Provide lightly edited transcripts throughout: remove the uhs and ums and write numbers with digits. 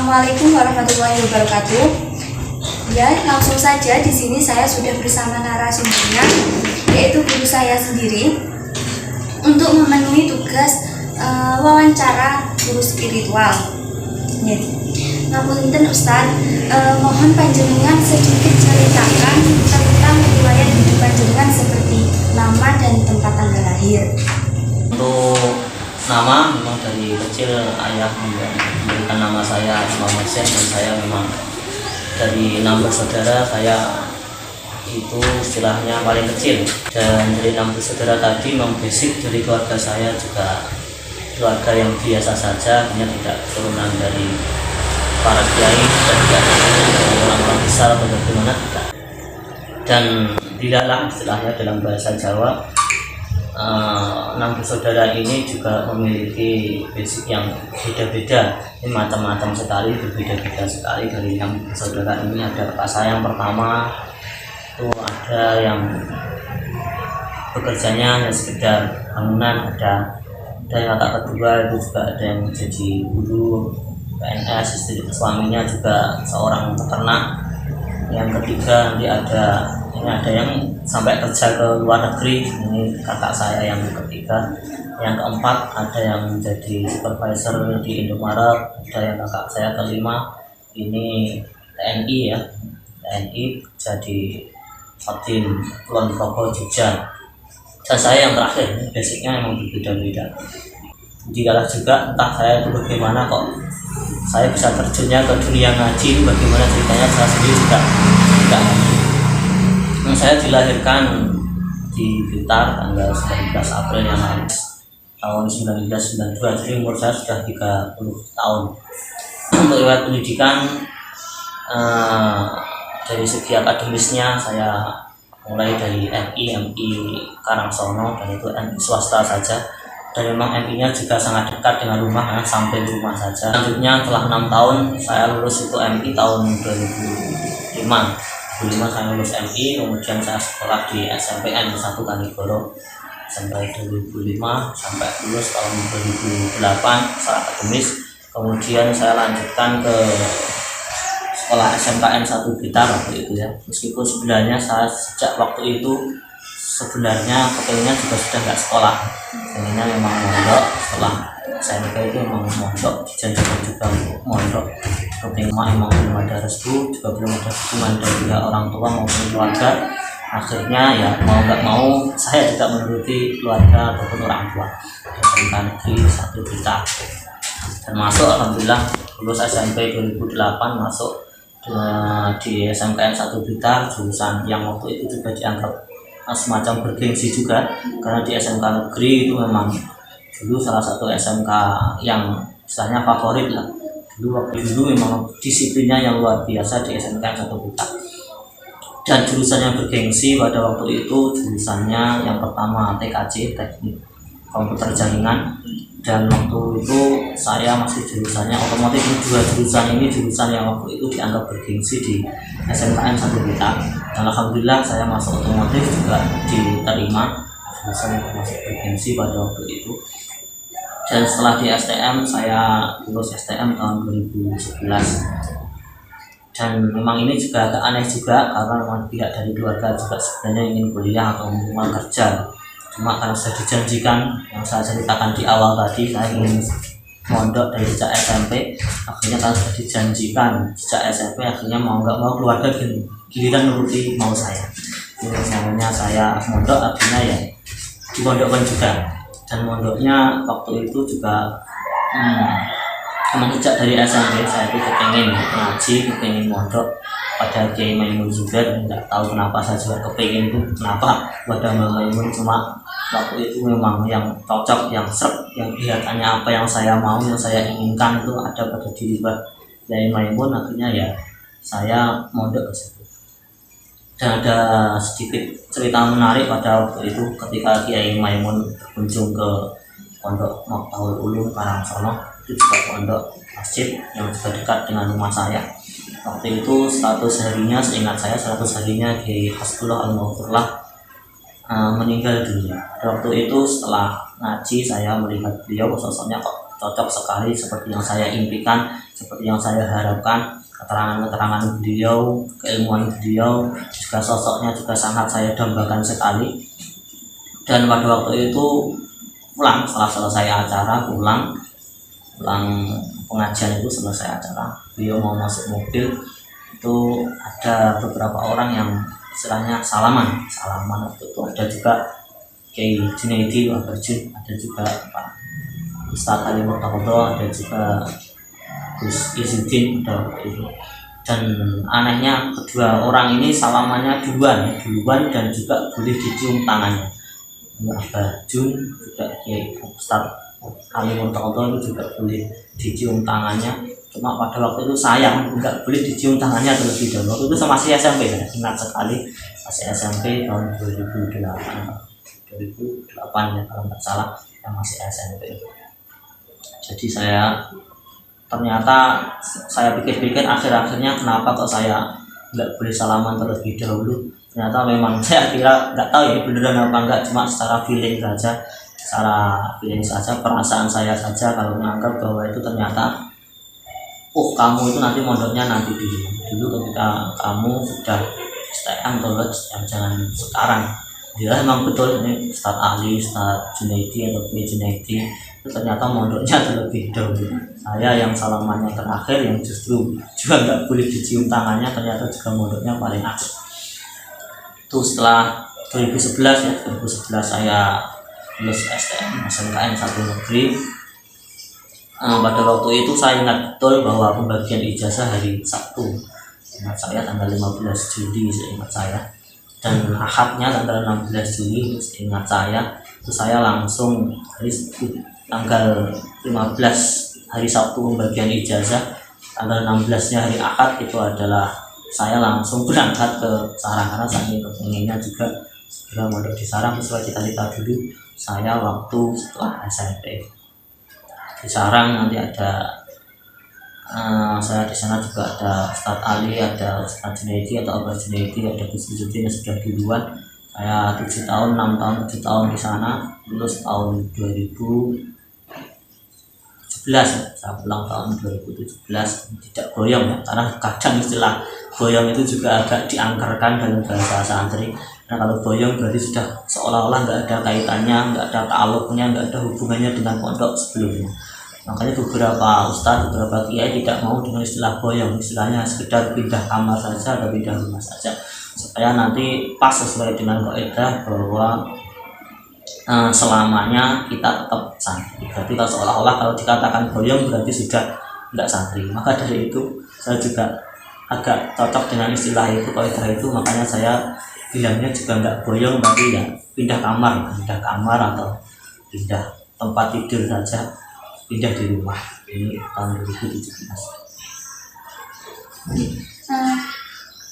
Assalamualaikum warahmatullahi wabarakatuh. Ya, langsung saja di sini saya sudah bersama narasumbernya, yaitu guru saya sendiri, untuk memenuhi tugas wawancara guru spiritual. Ya. Ngapunten Ustaz, mohon panjenengan sedikit ceritakan tentang riwayat hidup panjenengan seperti nama dan tempat tanggal lahir. Untuk nama, memang dari kecil ayah memberikan nama saya Muhammad Sen, dan saya memang dari 6 bersaudara saya itu istilahnya paling kecil. Dan dari 6 bersaudara tadi memang basic dari keluarga saya juga keluarga yang biasa saja, hanya tidak keturunan dari para kiai dan tidak dari orang-orang besar atau bagaimana tidak. Dan tidaklah istilahnya dalam bahasa Jawa 6 bersaudara ini juga memiliki basic yang beda-beda, ini macam-macam sekali, berbeda-beda sekali. Dari 6 bersaudara ini ada kakak saya yang pertama itu ada yang bekerjanya hanya sekedar bangunan, ada yang kakak kedua itu juga ada yang jadi guru PNS, istri suaminya juga seorang peternak. Yang ketiga nanti ada yang sampai kerja ke luar negeri, ini kakak saya yang ketiga. Yang keempat ada yang jadi supervisor di Indomaret, ada yang kakak saya kelima ini TNI ya, TNI jadi Kodim Kulon Progo Jogja. Dan saya yang terakhir, basicnya memang berbeda-beda. Jikalau juga entah saya itu bagaimana kok saya bisa terjunnya ke dunia ngaji, itu bagaimana ceritanya saya sendiri juga tidak. Saya dilahirkan di Blitar tanggal 19 April yang lalu tahun 1992, jadi umur saya sudah 30 tahun. Untuk riwayat pendidikan dari segi akademisnya saya mulai dari MI Karangsono, dan itu MI swasta saja, dan memang MI-nya juga sangat dekat dengan rumah, sampai rumah saja. Selanjutnya setelah 6 tahun saya lulus itu MI tahun 2005 saya lulus MI, kemudian saya sekolah di SMPN 1 Kanigoro sampai 2005 sampai lulus tahun 2008 secara akademis. Kemudian saya lanjutkan ke sekolah SMKN 1 Blitar waktu itu ya, meskipun sebenarnya saya sejak waktu itu sebenarnya kepengennya juga sudah nggak sekolah, pengennya memang mondok. Setelah SMK itu memang mondok, dijanjikan juga untuk mondok, tapi memang belum ada restu, juga belum ada dukungan dari orang tua maupun keluarga. Akhirnya ya mau nggak mau saya tidak menuruti keluarga ataupun orang tua, SMK Negeri 1 Blitar, dan masuk alhamdulillah lulus SMP 2008, masuk di SMKN 1 Blitar, jurusan yang waktu itu juga dianggap semacam bergengsi juga, karena di SMK Negeri itu memang dulu salah satu SMK yang istilahnya favorit lah. Waktu dulu memang disiplinnya yang luar biasa di SMKN 1 Blitar. Dan jurusannya bergengsi pada waktu itu, jurusannya yang pertama TKJ, Teknik Komputer Jaringan, dan waktu itu saya masih jurusannya otomotif. Dua jurusan ini jurusan yang waktu itu dianggap bergengsi di SMKN 1 Blitar, dan alhamdulillah saya masuk otomotif juga diterima, jurusan yang masuk bergengsi pada waktu itu. Dan setelah di STM, saya lulus STM tahun 2011, dan memang ini juga agak aneh juga, karena memang pihak dari keluarga juga sebenarnya ingin kuliah atau mau kerja, cuma karena sudah dijanjikan yang saya ceritakan di awal tadi, saya ingin mondok dari sejak SMP. Akhirnya kalau sudah dijanjikan sejak SMP, akhirnya mau nggak mau keluarga giliran nuruti mau saya. Namanya saya mondok, artinya ya dimondokkan juga. Dan mondoknya waktu itu juga memang sejak dari SMP saya itu kepengen ngaji, kepengen mondok pada Kiai Maimun Zubair. Nggak tahu kenapa saya juga kepengen itu, kenapa pada Maimun, cuma waktu itu memang yang cocok, yang serp, yang kelihatannya apa yang saya mau, yang saya inginkan itu ada pada diri Kiai Maimun. Akhirnya ya saya mondok ke situ. Dan ada sedikit cerita menarik pada waktu itu ketika Kiai Maimun berkunjung ke Pondok Maftahul Ulum Karangsono, itu juga pondok masjid yang juga dekat dengan rumah saya. Waktu itu 100 harinya, seingat saya 100 harinya Kiai Hasbullah Al-Maghfurlah meninggal dunia. Waktu itu setelah ngaji saya melihat beliau, sosoknya kok cocok sekali seperti yang saya impikan, seperti yang saya harapkan. Keterangan-keterangan beliau, keilmuan beliau, juga sosoknya juga sangat saya dambakan sekali. Dan pada waktu itu pulang, setelah selesai acara, pulang pengajian itu selesai acara, beliau mau masuk mobil, itu ada beberapa orang yang istilahnya salaman waktu itu. Ada juga Kiai Junaidi Wabarjun, ada juga Pak Ustadz Ali Murtakodo, ada juga Gus Izzuddin itu. Dan anehnya kedua orang ini salamannya duluan dan juga boleh dicium tangannya. Wabarjun juga Kiai Ustadz Ali Murtakodo itu juga boleh dicium tangannya. Cuma pada waktu itu saya nggak boleh dicium tangannya terlebih dahulu. Itu masih SMP, ya. Ingat sekali, masih SMP tahun 2008 ya kalau nggak salah, yang masih SMP. Jadi ternyata saya pikir-pikir akhir-akhirnya kenapa kok saya nggak boleh salaman terlebih dahulu. Ternyata memang saya kira, nggak tahu ya beneran apa enggak, cuma secara feeling saja, perasaan saya saja kalau menganggap bahwa itu ternyata kamu itu nanti mondoknya nanti dulu ketika kamu sudah STM atau jangan sekarang. Dia memang betul, ini Ustadz Ali, Ustadz Junaidi atau Kiai Junaidi itu ternyata mondoknya terlebih dahulu. Saya yang salamannya terakhir, yang justru juga nggak boleh dicium tangannya, ternyata juga mondoknya paling akhir. Itu setelah 2011 saya lulus STM SMKN 1 negeri. Pada waktu itu saya ingat betul bahwa pembagian ijazah hari Sabtu, ingat saya tanggal 15 Juli seingat saya, dan akadnya tanggal 16 Juli seingat saya. Itu saya langsung tanggal 15 hari Sabtu pembagian ijazah, tanggal 16-nya hari akad itu adalah saya langsung berangkat ke Sarang, karena saking kepengennya juga segera mondok di Sarang sesuai cita-cita dulu saya waktu setelah SMP. Di Sarang nanti ada saya di sana juga ada Ustadz Ali, ada Ustadz Junaidi atau Abah Junaidi, ada Gus Izzuddin yang sudah duluan. Saya 7 tahun, 6 tahun, 7 tahun di sana, lulus tahun 2017 ya. Saya pulang tahun 2017, tidak goyang ya, karena kadang istilah goyang itu juga agak diangkerkan dalam bahasa santri. Nah kalau goyang berarti sudah seolah-olah nggak ada kaitannya, nggak ada ta'alluqnya, nggak ada hubungannya dengan pondok sebelumnya. Makanya beberapa ustadz, beberapa kiai tidak mau dengan istilah goyang, istilahnya sekedar pindah kamar saja atau pindah rumah saja, supaya nanti pas sesuai dengan kaidah bahwa selamanya kita tetap santri. Berarti kalau seolah-olah kalau dikatakan goyang berarti sudah nggak santri. Maka dari itu saya juga agak cocok dengan istilah itu, kaidah itu, makanya saya bilangnya juga nggak goyang, tapi ya pindah kamar atau pindah tempat tidur saja, pindah di rumah. Ini tahun 2017.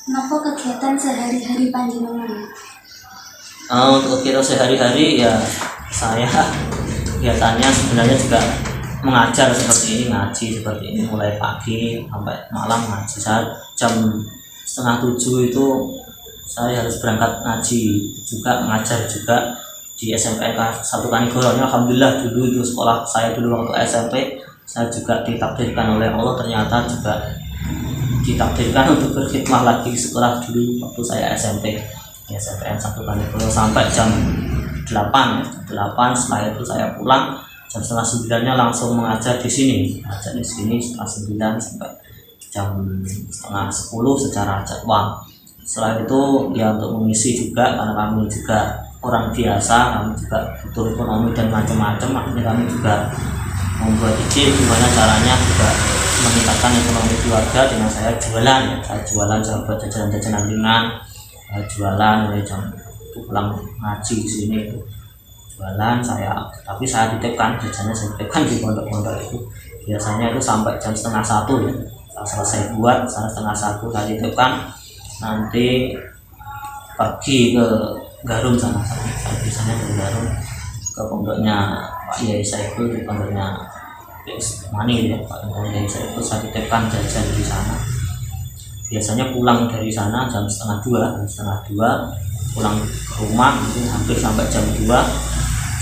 Kenapa kegiatan sehari-hari panjenengan? Untuk kegiatan sehari-hari ya saya kegiatannya sebenarnya juga mengajar seperti ini, ngaji seperti ini, mulai pagi sampai malam ngaji. Saya jam 6:30 itu saya harus berangkat ngaji juga, mengajar juga di SMP 1 Kanigoro. Alhamdulillah dulu itu sekolah saya dulu waktu SMP, saya juga ditakdirkan oleh Allah, ternyata juga ditakdirkan untuk berkhidmah lagi di sekolah dulu waktu saya SMP di SMPN 1 Kanigoro sampai jam 8. Setelah itu saya pulang jam 8:30 langsung mengajar di sini, setelah 9 sampai jam 9:30 secara jadwal. Setelah itu ya untuk mengisi juga, karena kami juga orang biasa, kami juga butuh ekonomi dan macam-macam, makanya kami juga membuat ide gimana caranya juga meningkatkan ekonomi keluarga dengan saya jualan. Saya jualan, saya buat jajanan-jajanan ringan, jualan mulai jam pulang ngaji di sini itu jualan saya, tapi saya titipkan jajannya, saya titipkan di pondok-pondok itu biasanya itu sampai jam 12:30 ya. Saya selesai buat, saya 12:30 saya titipkan, nanti pergi ke Garum sana. Saya biasanya ke Garum ke pondoknya Pak Yai Saiful, di pondoknya Mani ya, Pak Yai Saiful, saya titipkan jajan di sana. Biasanya pulang dari sana jam 1:30, pulang ke rumah itu hampir sampai jam 2.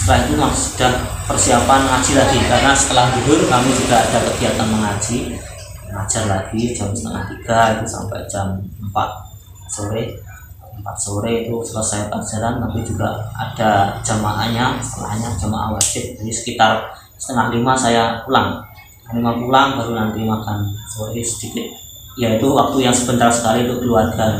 Setelah itu sudah persiapan ngaji lagi, karena setelah zuhur kami juga ada kegiatan mengajar lagi jam 2:30 itu sampai jam 4 sore. 4 sore itu selesai pelajaran, tapi juga ada jamaahnya, setelahnya jamaah wajib. Jadi sekitar 4:30 saya pulang. 5 pulang baru nanti makan sore sedikit. Ya itu waktu yang sebentar sekali untuk keluarga,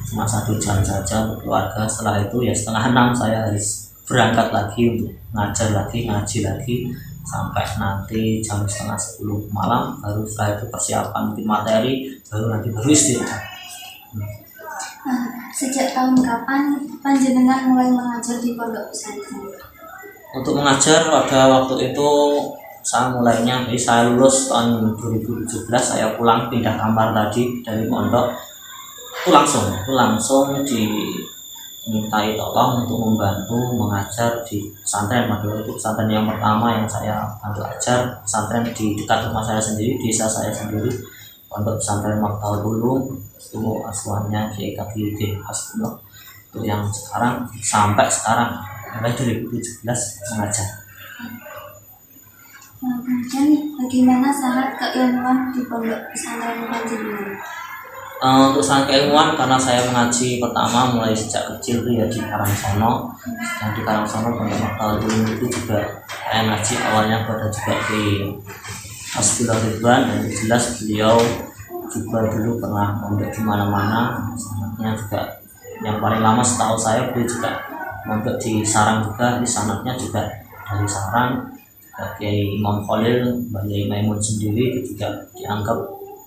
cuma 1 jam saja untuk keluarga. Setelah itu ya 5:30 saya harus berangkat lagi untuk ngajar lagi, ngaji lagi sampai nanti jam 9:30 malam. Baru setelah itu persiapan untuk materi, baru istirahat. Sejak tahun kapan panjenengan mulai mengajar di pondok pesantren? Untuk mengajar pada waktu itu saya mulainya, jadi saya lulus tahun 2017, saya pulang pindah kamar tadi dari pondok, itu langsung dimintai tolong untuk membantu mengajar di pesantren. Padahal itu pesantren yang pertama yang saya bantu ajar, pesantren di dekat rumah saya sendiri, desa saya sendiri, pondok pesantren Maktal Dulu, itu asuhannya Kiai Taqiuddin Hasbullah, itu yang sekarang sampai sekarang mulai 2017 mengajar. Kemudian bagaimana sangat keilmuan di pondok pesantren panjenengan? Untuk sangat keilmuan, karena saya mengaji pertama mulai sejak kecil itu ya di Karangsono, dan di Karangsono pondok Maktal Dulu itu juga saya ngaji awalnya pada juga di Hasbullah Ridwan, dan jelas beliau juga dulu pernah mondok di mana-mana. Sanatnya juga yang paling lama setahu saya beliau juga mondok di Sarang juga, di sanatnya juga dari Sarang. Kiai Imam Khalil, Mbah Yai Maimun sendiri itu juga dianggap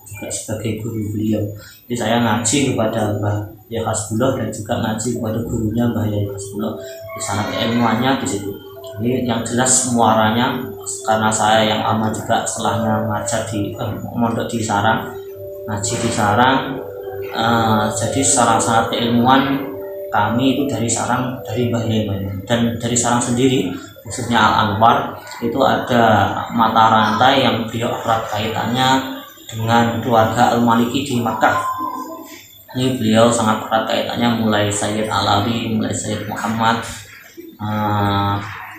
juga sebagai guru beliau. Jadi saya ngaji kepada Mbah Yai Hasbullah dan juga ngaji kepada gurunya Mbah Yai Hasbullah. Di sana keilmuannya di situ. Ini yang jelas muaranya, karena saya yang lama juga setelahnya ngajar di mondok di Sarang, ngaji di Sarang, jadi sangat keilmuan kami itu dari Sarang, dari Mbah Yai Maimun, dan dari Sarang sendiri khususnya Al-Anwar itu ada mata rantai yang beliau erat kaitannya dengan keluarga Al-Maliki di Makkah. Ini beliau sangat erat kaitannya mulai Sayyid Alawi, mulai Sayyid Muhammad,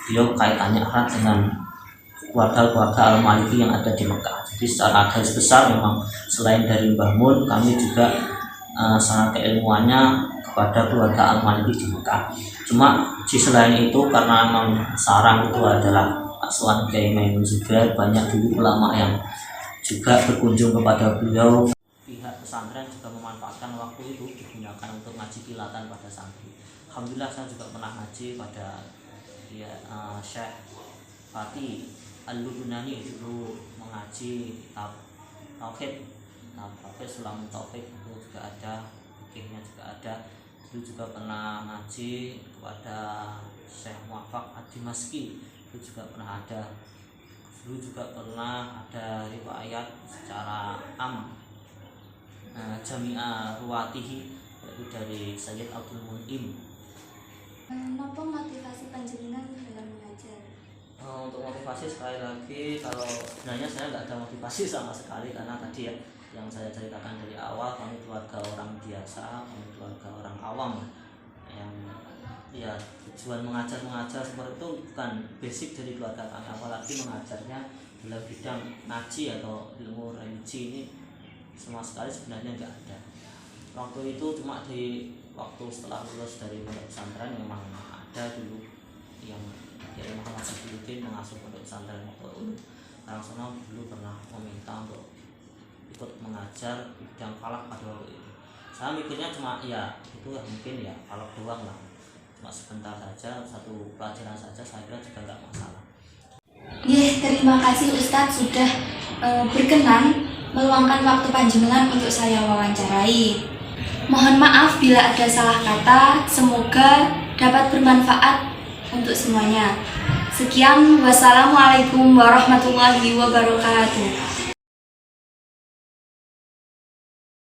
beliau kaitannya erat dengan keluarga Al-Maliki yang ada di Mekah. Jadi secara garis besar memang selain dari Mbah Mun, kami juga sangat keilmuannya kepada keluarga Al-Maliki di Mekah. Cuma di selain itu, karena memang Sarang itu adalah asuhan Kiai Maimun juga, banyak dulu ulama yang juga berkunjung kepada beliau. Pihak pesantren juga memanfaatkan waktu itu digunakan untuk ngaji kilatan pada santri. Alhamdulillah saya juga pernah ngaji pada Syekh Fatih Al-Lubnani, dulu mengaji kitab Tauhid, Sulamun Tauhid itu juga ada, fikihnya juga ada. Dulu juga pernah ngaji kepada Syekh Muwaffaq Ad-Dimashqi, itu juga pernah ada. Dulu juga pernah ada riwayat secara Jami'ah Ruwatihi, yaitu dari Sayyid Abdul Mun'im. Apa motivasi panjenengan dalam mengajar? Untuk motivasi, sekali lagi, kalau sebenarnya saya nggak ada motivasi sama sekali, karena tadi ya yang saya ceritakan dari awal, kami keluarga orang biasa, kami keluarga orang awam, yang ya tujuan mengajar seperti itu bukan basic dari keluarga kami, apalagi mengajarnya dalam bidang ngaji atau ilmu religi ini sama sekali sebenarnya nggak ada. Waktu itu cuma di waktu setelah lulus dari pondok pesantren memang ada dulu yang Kiai Muhammad Safiuddin mengasuh pondok pesantren Maktal Karangsono, dulu pernah meminta untuk ikut mengajar bidang falak pada waktu itu. Saya mikirnya cuma ya itu mungkin ya falak doang lah, cuma sebentar saja, satu pelajaran saja, saya kira juga nggak masalah. Terima kasih Ustadz sudah berkenan meluangkan waktu panjenengan untuk saya wawancarai. Mohon maaf bila ada salah kata, semoga dapat bermanfaat untuk semuanya. Sekian, wassalamualaikum warahmatullahi wabarakatuh.